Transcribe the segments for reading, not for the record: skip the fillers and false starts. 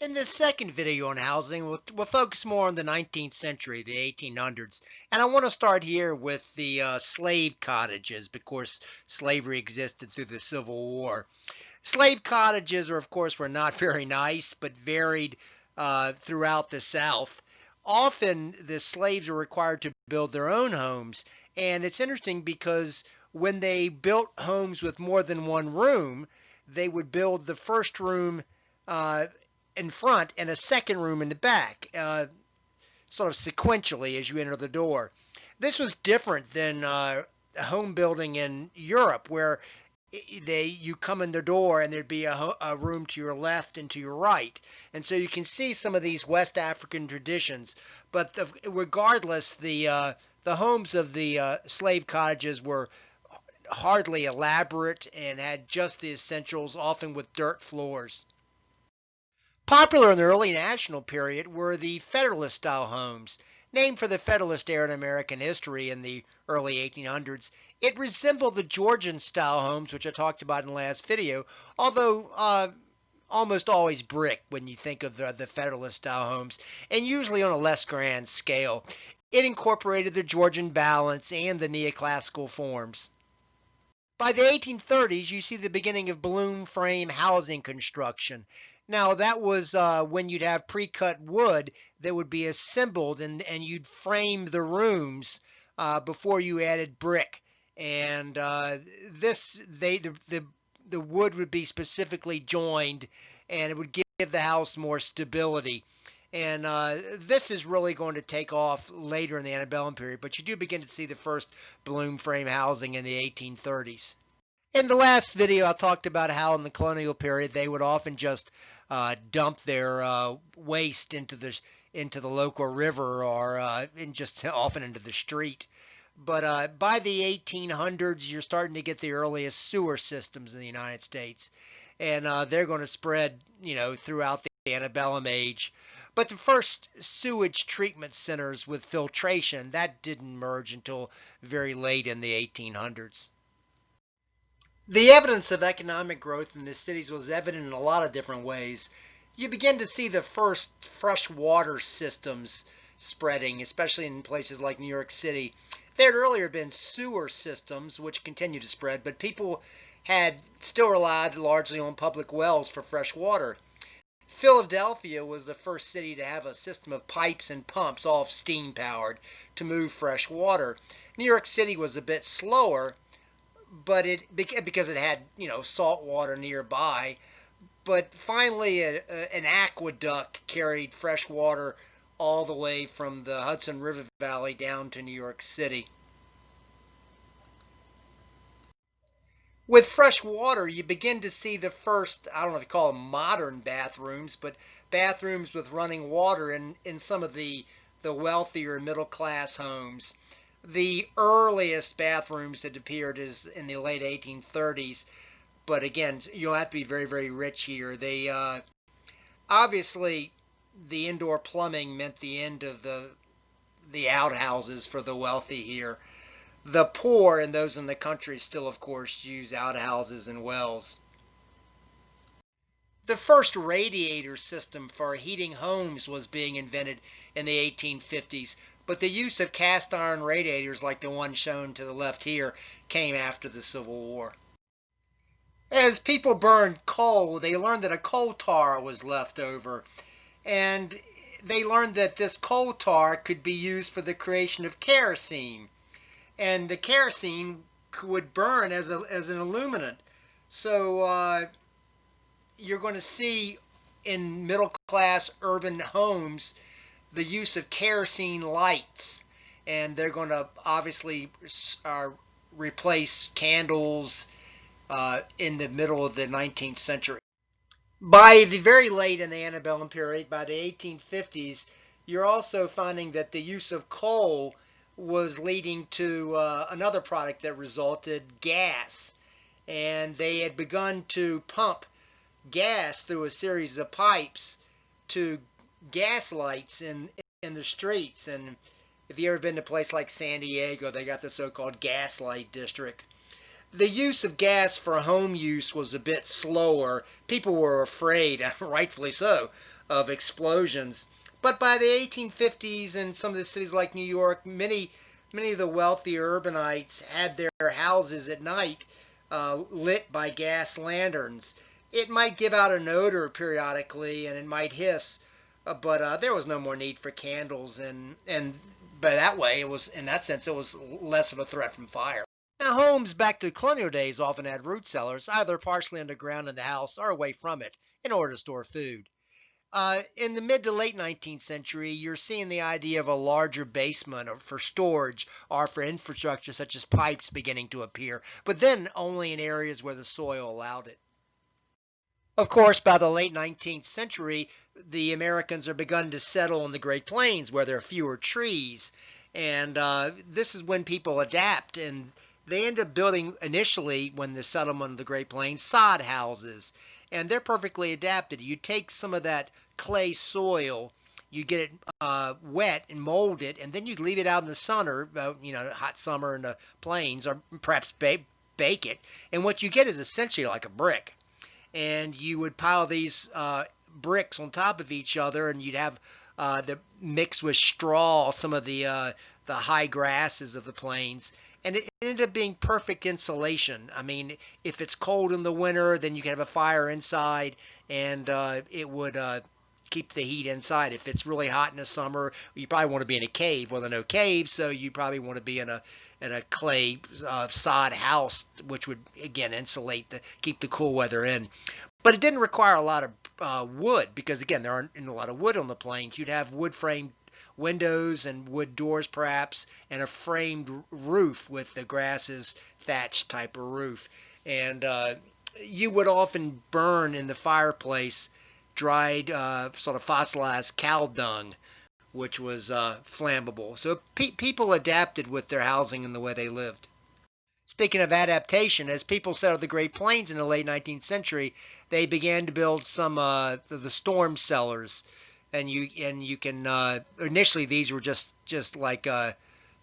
In this second video on housing, we'll focus more on the 19th century, the 1800s. And I want to start here with the slave cottages because slavery existed through the Civil War. Slave cottages, of course, were not very nice, but varied throughout the South. Often the slaves were required to build their own homes. And it's interesting because when they built homes with more than one room, they would build the first room uh, in front and a second room in the back, sort of sequentially as you enter the door. This was different than home building in Europe, where you come in the door and there'd be a room to your left and to your right, and so you can see some of these West African traditions. But regardless, the homes of the slave cottages were hardly elaborate and had just the essentials, often with dirt floors. Popular in the early national period were the Federalist style homes. Named for the Federalist era in American history in the early 1800s, it resembled the Georgian style homes, which I talked about in the last video, although almost always brick when you think of the Federalist style homes, and usually on a less grand scale. It incorporated the Georgian balance and the neoclassical forms. By the 1830s, you see the beginning of balloon frame housing construction. Now, that was when you'd have pre-cut wood that would be assembled, and you'd frame the rooms before you added brick. And the wood would be specifically joined, and it would give the house more stability. And this is really going to take off later in the antebellum period, but you do begin to see the first balloon frame housing in the 1830s. In the last video, I talked about how in the colonial period they would often just dump their waste into the local river or just often into the street. But by the 1800s, you're starting to get the earliest sewer systems in the United States, and they're going to spread, throughout the antebellum age. But the first sewage treatment centers with filtration, that didn't emerge until very late in the 1800s. The evidence of economic growth in the cities was evident in a lot of different ways. You begin to see the first fresh water systems spreading, especially in places like New York City. There had earlier been sewer systems, which continue to spread, but people had still relied largely on public wells for fresh water. Philadelphia was the first city to have a system of pipes and pumps, all steam powered, to move fresh water. New York City was a bit slower, but because it had salt water nearby. But finally, an aqueduct carried fresh water all the way from the Hudson River Valley down to New York City. With fresh water, you begin to see the first, I don't know if you call them modern bathrooms, but bathrooms with running water in some of the wealthier middle class homes. The earliest bathrooms that appeared is in the late 1830s, but again, you'll have to be very, very rich here. They obviously, the indoor plumbing meant the end of the outhouses for the wealthy here. The poor and those in the country still, of course, use outhouses and wells. The first radiator system for heating homes was being invented in the 1850s, but the use of cast iron radiators like the one shown to the left here came after the Civil War. As people burned coal, they learned that a coal tar was left over, and they learned that this coal tar could be used for the creation of kerosene, and the kerosene would burn as an illuminant. So you're going to see in middle class urban homes the use of kerosene lights, and they're going to obviously replace candles in the middle of the 19th century. By the very late in the antebellum period, by the 1850s, you're also finding that the use of coal was leading to another product that resulted, gas. And they had begun to pump gas through a series of pipes to gas lights in the streets. And if you've ever been to a place like San Diego, they got the so-called gaslight district. The use of gas for home use was a bit slower. People were afraid, rightfully so, of explosions. But by the 1850s, in some of the cities like New York, many of the wealthy urbanites had their houses at night lit by gas lanterns. It might give out an odor periodically, and it might hiss, but there was no more need for candles, and by that way, it was in that sense it was less of a threat from fire. Now, homes back to colonial days often had root cellars, either partially underground in the house or away from it, in order to store food. In the mid to late 19th century, you're seeing the idea of a larger basement for storage or for infrastructure such as pipes beginning to appear, but then only in areas where the soil allowed it. Of course, by the late 19th century, the Americans are begun to settle in the Great Plains where there are fewer trees. And this is when people adapt, and they end up building initially, when the settlement of the Great Plains, sod houses. And they're perfectly adapted. You take some of that clay soil, you get it wet and mold it, and then you leave it out in the sun, or hot summer in the plains, or perhaps bake it. And what you get is essentially like a brick. And you would pile these bricks on top of each other, and you'd have the mix with straw, some of the high grasses of the plains, and it ended up being perfect insulation. I mean, if it's cold in the winter, then you can have a fire inside, and it would keep the heat inside. If it's really hot in the summer, you probably want to be in a cave. Well, there are no caves, so you probably want to be in a clay sod house, which would again insulate keep the cool weather in. But it didn't require a lot of wood, because again there aren't a lot of wood on the plains. You'd have wood framed windows and wood doors perhaps, and a framed roof with the grasses thatched type of roof. And you would often burn in the fireplace dried sort of fossilized cow dung, which was flammable. So people adapted with their housing and the way they lived. Speaking of adaptation, as people settled the Great Plains in the late 19th century, they began to build some of the storm cellars. And you can initially these were just like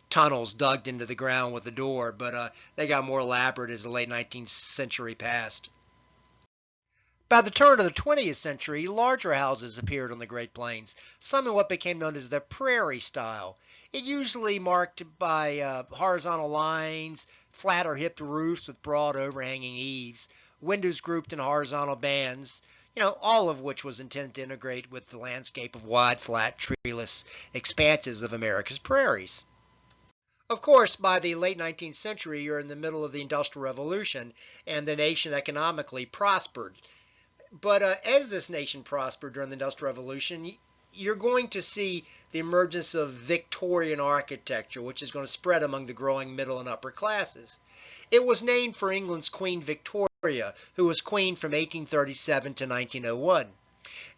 tunnels dug into the ground with a door, but they got more elaborate as the late 19th century passed. By the turn of the 20th century, larger houses appeared on the Great Plains, some in what became known as the prairie style. It usually marked by horizontal lines, flat or hipped roofs with broad overhanging eaves, windows grouped in horizontal bands, all of which was intended to integrate with the landscape of wide, flat, treeless expanses of America's prairies. Of course, by the late 19th century, you're in the middle of the Industrial Revolution, and the nation economically prospered. But as this nation prospered during the Industrial Revolution, you're going to see the emergence of Victorian architecture, which is going to spread among the growing middle and upper classes. It was named for England's Queen Victoria, who was queen from 1837 to 1901.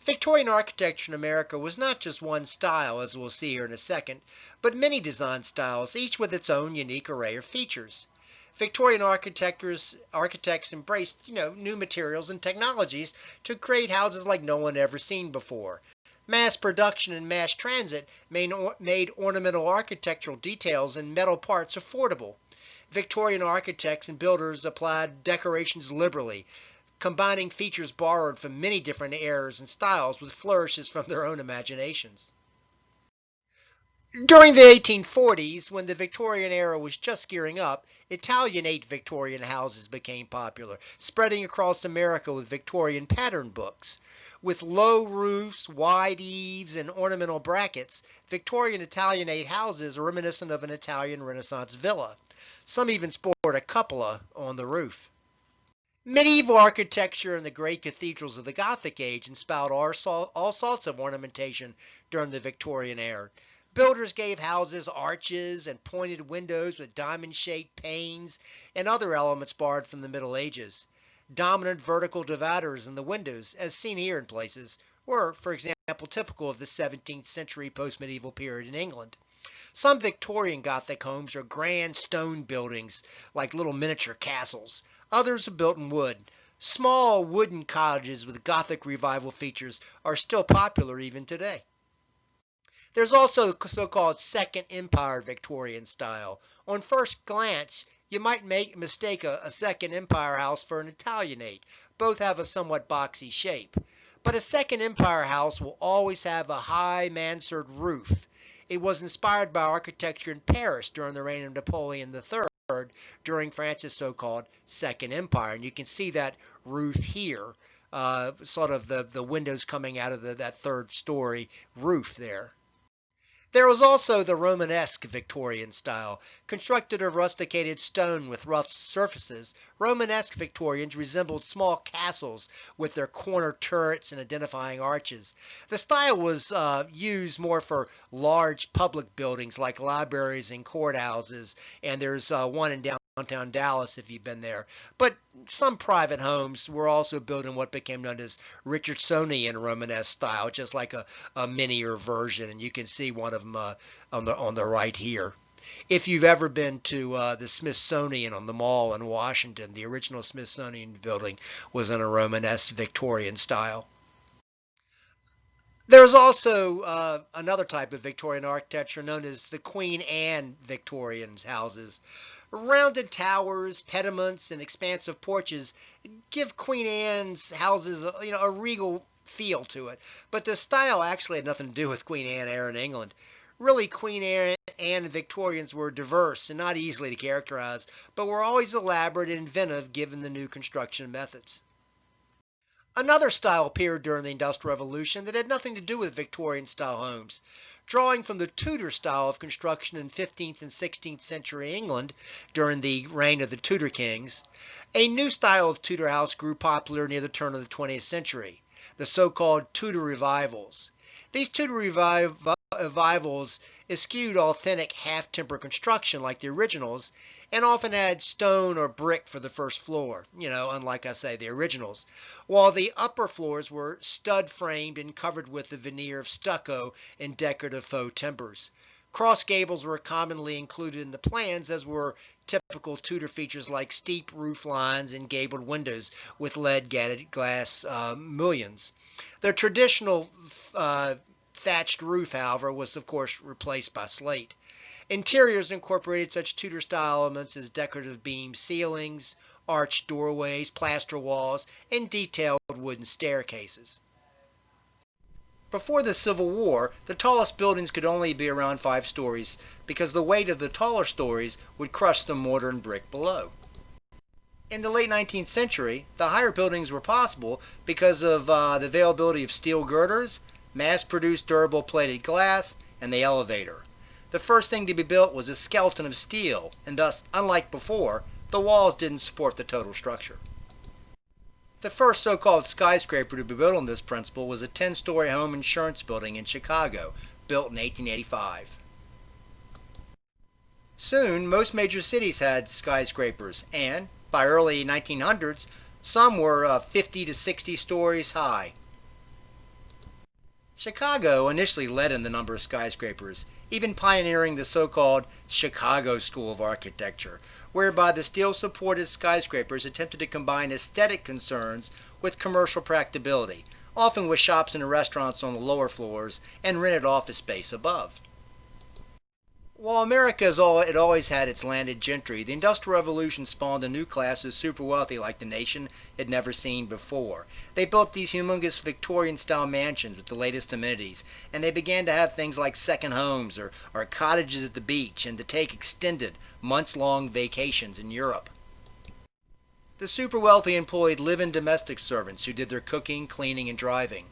Victorian architecture in America was not just one style, as we'll see here in a second, but many design styles, each with its own unique array of features. Victorian architects embraced, new materials and technologies to create houses like no one had ever seen before. Mass production and mass transit made ornamental architectural details and metal parts affordable. Victorian architects and builders applied decorations liberally, combining features borrowed from many different eras and styles with flourishes from their own imaginations. During the 1840s, when the Victorian era was just gearing up, Italianate Victorian houses became popular, spreading across America with Victorian pattern books. With low roofs, wide eaves, and ornamental brackets, Victorian Italianate houses are reminiscent of an Italian Renaissance villa. Some even sport a cupola on the roof. Medieval architecture in the great cathedrals of the Gothic age inspired all sorts of ornamentation during the Victorian era. Builders gave houses arches and pointed windows with diamond-shaped panes and other elements borrowed from the Middle Ages. Dominant vertical dividers in the windows, as seen here in places, were, for example, typical of the 17th century post-medieval period in England. Some Victorian Gothic homes are grand stone buildings, like little miniature castles. Others are built in wood. Small wooden cottages with Gothic revival features are still popular even today. There's also the so-called Second Empire Victorian style. On first glance, you might mistake a Second Empire house for an Italianate. Both have a somewhat boxy shape. But a Second Empire house will always have a high mansard roof. It was inspired by architecture in Paris during the reign of Napoleon III during France's so-called Second Empire. And you can see that roof here, sort of the windows coming out of that third story roof there. There was also the Romanesque Victorian style. Constructed of rusticated stone with rough surfaces, Romanesque Victorians resembled small castles with their corner turrets and identifying arches. The style was used more for large public buildings like libraries and courthouses, and there's one in downtown Dallas if you've been there. But some private homes were also built in what became known as Richardsonian Romanesque style, just like a minier version, and you can see one of them on the right here. If you've ever been to the Smithsonian on the Mall in Washington, the original Smithsonian building was in a Romanesque Victorian style. There's also another type of Victorian architecture known as the Queen Anne Victorian houses. Rounded towers, pediments, and expansive porches give Queen Anne's houses, a regal feel to it. But the style actually had nothing to do with Queen Anne era in England. Really, Queen Anne and Victorians were diverse and not easily to characterize, but were always elaborate and inventive given the new construction methods. Another style appeared during the Industrial Revolution that had nothing to do with Victorian-style homes. Drawing from the Tudor style of construction in 15th and 16th century England during the reign of the Tudor kings, a new style of Tudor house grew popular near the turn of the 20th century, the so-called Tudor revivals. These Tudor revivals eschewed authentic half-timber construction like the originals, and often had stone or brick for the first floor, unlike, I say, the originals, while the upper floors were stud-framed and covered with a veneer of stucco and decorative faux timbers. Cross gables were commonly included in the plans, as were typical Tudor features like steep roof lines and gabled windows with lead-gated glass mullions. The traditional thatched roof, however, was of course replaced by slate. Interiors incorporated such Tudor-style elements as decorative beam ceilings, arched doorways, plaster walls, and detailed wooden staircases. Before the Civil War, the tallest buildings could only be around 5 stories because the weight of the taller stories would crush the mortar and brick below. In the late 19th century, the higher buildings were possible because of the availability of steel girders, mass-produced durable plated glass, and the elevator. The first thing to be built was a skeleton of steel, and thus, unlike before, the walls didn't support the total structure. The first so-called skyscraper to be built on this principle was a 10-story home insurance building in Chicago, built in 1885. Soon, most major cities had skyscrapers, and, by early 1900s, some were 50 to 60 stories high. Chicago initially led in the number of skyscrapers, even pioneering the so-called Chicago School of Architecture, whereby the steel-supported skyscrapers attempted to combine aesthetic concerns with commercial practicability, often with shops and restaurants on the lower floors and rented office space above. While America had always had its landed gentry, the Industrial Revolution spawned a new class of super wealthy like the nation had never seen before. They built these humongous Victorian-style mansions with the latest amenities, and they began to have things like second homes or cottages at the beach, and to take extended, months-long vacations in Europe. The super wealthy employed live-in domestic servants who did their cooking, cleaning, and driving.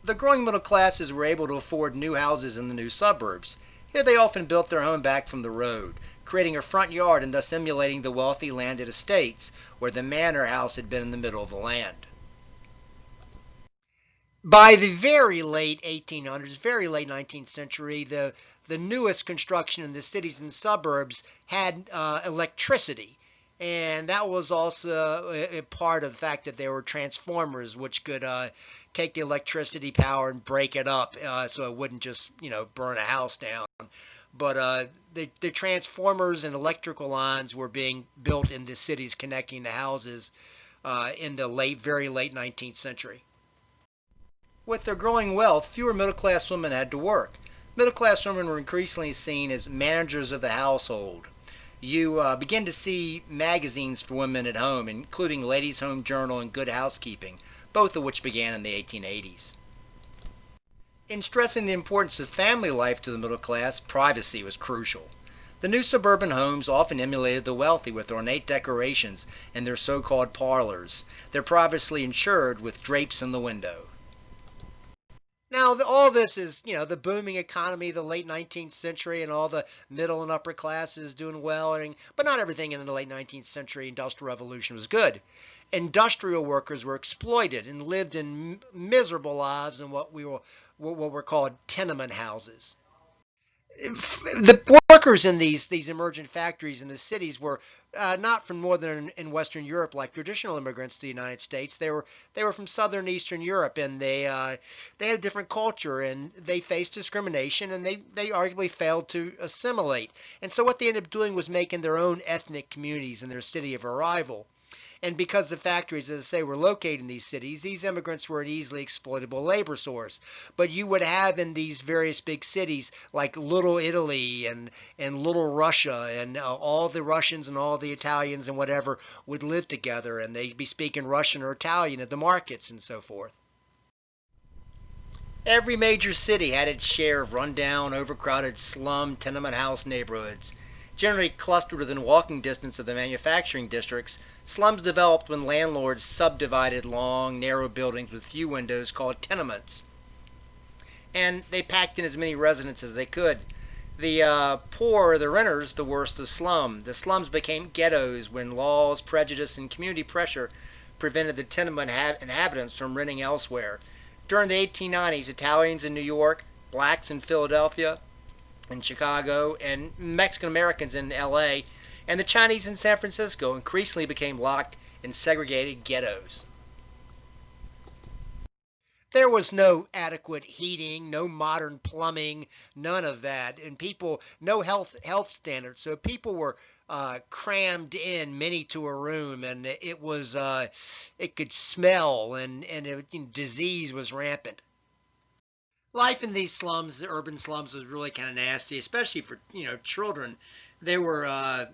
The growing middle classes were able to afford new houses in the new suburbs. Here they often built their home back from the road, creating a front yard and thus emulating the wealthy landed estates where the manor house had been in the middle of the land. By the very late 1800s, very late 19th century, the newest construction in the cities and suburbs had electricity. And that was also a part of the fact that there were transformers which could take the electricity power and break it up so it wouldn't just, burn a house down. But the transformers and electrical lines were being built in the cities connecting the houses in the very late 19th century. With their growing wealth, fewer middle-class women had to work. Middle-class women were increasingly seen as managers of the household. You begin to see magazines for women at home, including Ladies' Home Journal and Good Housekeeping, both of which began in the 1880s. In stressing the importance of family life to the middle class, privacy was crucial. The new suburban homes often emulated the wealthy with ornate decorations in their so-called parlors. They're privacy ensured with drapes in the window. Now, all this is, the booming economy, the late 19th century, and all the middle and upper classes doing well. But not everything in the late 19th century industrial revolution was good. Industrial workers were exploited and lived in miserable lives in what were called tenement houses. The workers in these emergent factories in the cities were not from northern and western Europe like traditional immigrants to the United States. They were from southern Eastern Europe, and they had a different culture, and they faced discrimination, and they arguably failed to assimilate. And so what they ended up doing was making their own ethnic communities in their city of arrival. And because the factories, as I say, were located in these cities, these immigrants were an easily exploitable labor source. But you would have in these various big cities like Little Italy and Little Russia, and all the Russians and all the Italians and whatever would live together, and they'd be speaking Russian or Italian at the markets and so forth. Every major city had its share of rundown, overcrowded slum tenement house neighborhoods. Generally clustered within walking distance of the manufacturing districts, slums developed when landlords subdivided long, narrow buildings with few windows called tenements. And they packed in as many residents as they could. The poor, the renters, the worst of slum. The slums became ghettos when laws, prejudice, and community pressure prevented the tenement inhabitants from renting elsewhere. During the 1890s, Italians in New York, blacks in Philadelphia, in Chicago, and Mexican Americans in LA, and the Chinese in San Francisco increasingly became locked in segregated ghettos. There was no adequate heating, no modern plumbing, none of that, and no health standards. So people were crammed in, many to a room, and it could smell, and disease was rampant. Life in these slums, the urban slums, was really kind of nasty, especially for children. There were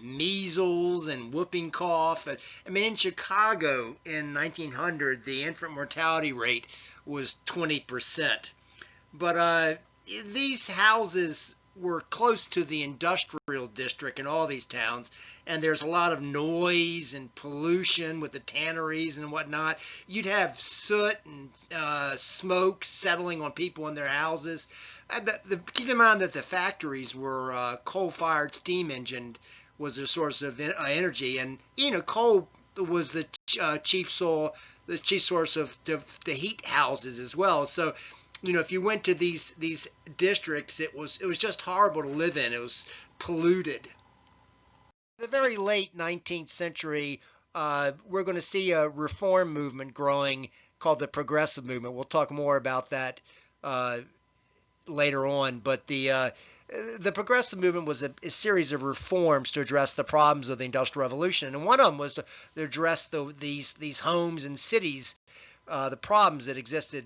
measles and whooping cough. I mean, in Chicago in 1900, the infant mortality rate was 20%. But these houses were close to the industrial district in all these towns, and there's a lot of noise and pollution with the tanneries and whatnot. You'd have soot and smoke settling on people in their houses. Keep in mind that the factories were coal-fired steam engine was their source of energy, and coal was the chief source of the heat houses as well. So if you went to these districts, it was just horrible to live in. It was polluted. In the very late 19th century, we're going to see a reform movement growing called the Progressive Movement. We'll talk more about that later on. But the Progressive Movement was a series of reforms to address the problems of the Industrial Revolution, and one of them was to address these homes and cities, the problems that existed.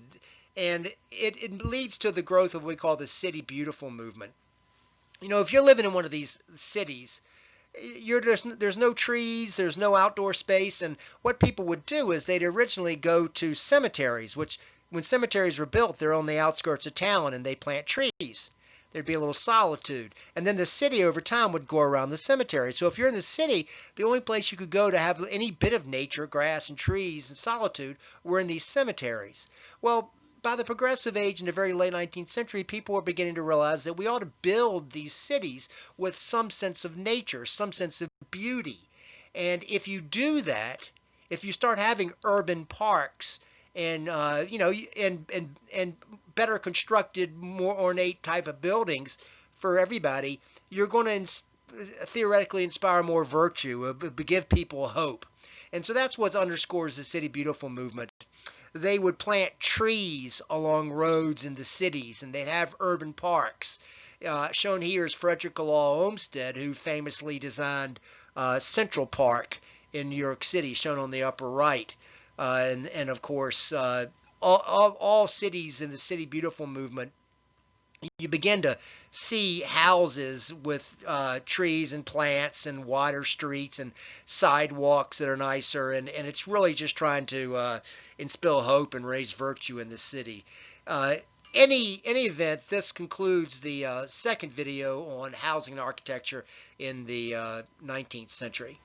And it leads to the growth of what we call the City Beautiful movement. If you're living in one of these cities, there's no trees, there's no outdoor space, and what people would do is they'd originally go to cemeteries, which when cemeteries were built, they're on the outskirts of town, and they plant trees. There'd be a little solitude. And then the city over time would go around the cemetery. So if you're in the city, the only place you could go to have any bit of nature, grass and trees and solitude were in these cemeteries. Well, by the progressive age in the very late 19th century, people were beginning to realize that we ought to build these cities with some sense of nature, some sense of beauty. And if you do that, if you start having urban parks and and better constructed, more ornate type of buildings for everybody, you're going to theoretically inspire more virtue, give people hope. And so that's what underscores the City Beautiful movement. They would plant trees along roads in the cities, and they'd have urban parks. Shown here is Frederick Law Olmsted, who famously designed Central Park in New York City, shown on the upper right. And of course, all cities in the City Beautiful movement, you begin to see houses with trees and plants and wider streets and sidewalks that are nicer, and it's really just trying to instill hope and raise virtue in the city. Uh, any event, this concludes the second video on housing and architecture in the 19th century.